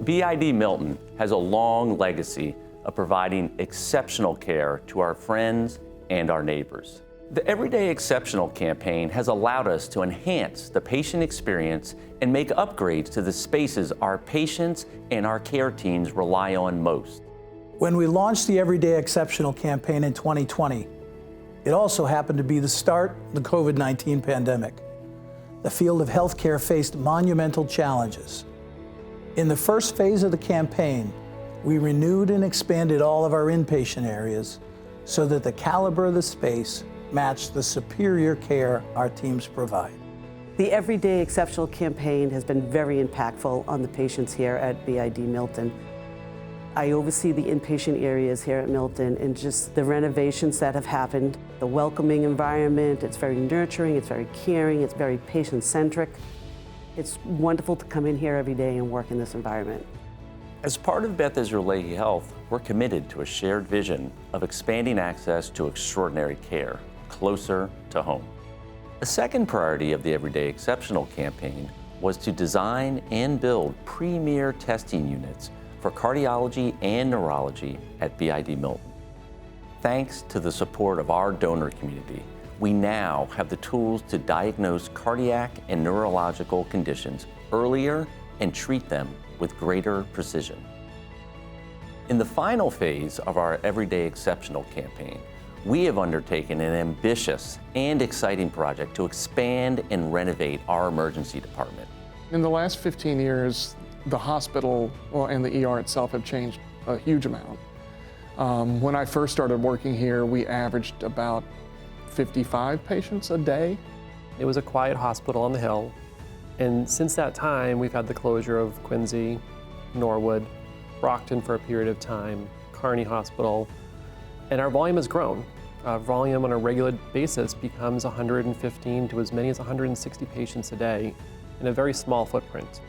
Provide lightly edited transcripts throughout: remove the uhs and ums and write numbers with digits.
BID Milton has a long legacy of providing exceptional care to our friends and our neighbors. The Everyday Exceptional campaign has allowed us to enhance the patient experience and make upgrades to the spaces our patients and our care teams rely on most. When we launched the Everyday Exceptional campaign in 2020, it also happened to be the start of the COVID-19 pandemic. The field of healthcare faced monumental challenges. In the first phase of the campaign, we renewed and expanded all of our inpatient areas so that the caliber of the space matched the superior care our teams provide. The Everyday Exceptional campaign has been very impactful on the patients here at BID Milton. I oversee the inpatient areas here at Milton and just the renovations that have happened, the welcoming environment. It's very nurturing, it's very caring, it's very patient-centric. It's wonderful to come in here every day and work in this environment. As part of Beth Israel Lahey Health, we're committed to a shared vision of expanding access to extraordinary care, closer to home. A second priority of the Everyday Exceptional campaign was to design and build premier testing units for cardiology and neurology at BID Milton. Thanks to the support of our donor community, we now have the tools to diagnose cardiac and neurological conditions earlier and treat them with greater precision. In the final phase of our Everyday Exceptional campaign, we have undertaken an ambitious and exciting project to expand and renovate our emergency department. In the last 15 years, the hospital and the ER itself have changed a huge amount. When I first started working here, we averaged about 55 patients a day. It was a quiet hospital on the hill, and since that time, we've had the closure of Quincy, Norwood, Brockton for a period of time, Kearney Hospital, and our volume has grown. Volume on a regular basis becomes 115 to as many as 160 patients a day in a very small footprint.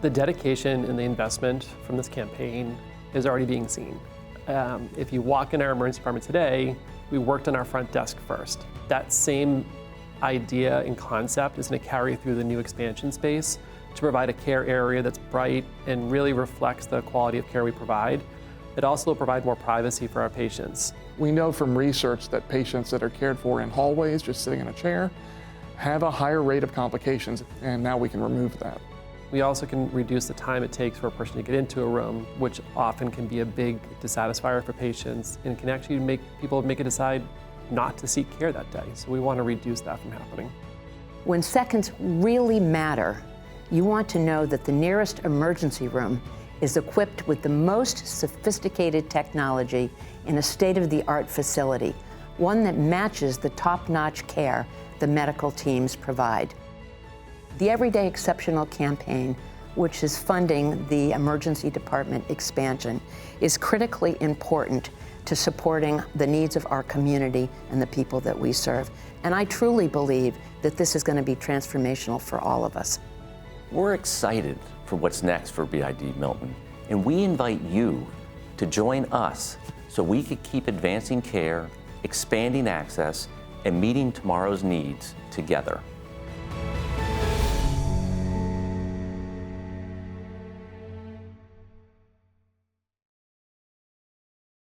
The dedication and the investment from this campaign is already being seen. If you walk in our emergency department today, we worked on our front desk first. That same idea and concept is going to carry through the new expansion space to provide a care area that's bright and really reflects the quality of care we provide. It also will provide more privacy for our patients. We know from research that patients that are cared for in hallways, just sitting in a chair, have a higher rate of complications, and now we can remove that. We also can reduce the time it takes for a person to get into a room, which often can be a big dissatisfier for patients and can actually make people decide not to seek care that day. So we want to reduce that from happening. When seconds really matter, you want to know that the nearest emergency room is equipped with the most sophisticated technology in a state-of-the-art facility, one that matches the top-notch care the medical teams provide. The Everyday Exceptional campaign, which is funding the emergency department expansion, is critically important to supporting the needs of our community and the people that we serve. And I truly believe that this is going to be transformational for all of us. We're excited for what's next for BID Milton, and we invite you to join us so we can keep advancing care, expanding access, and meeting tomorrow's needs together.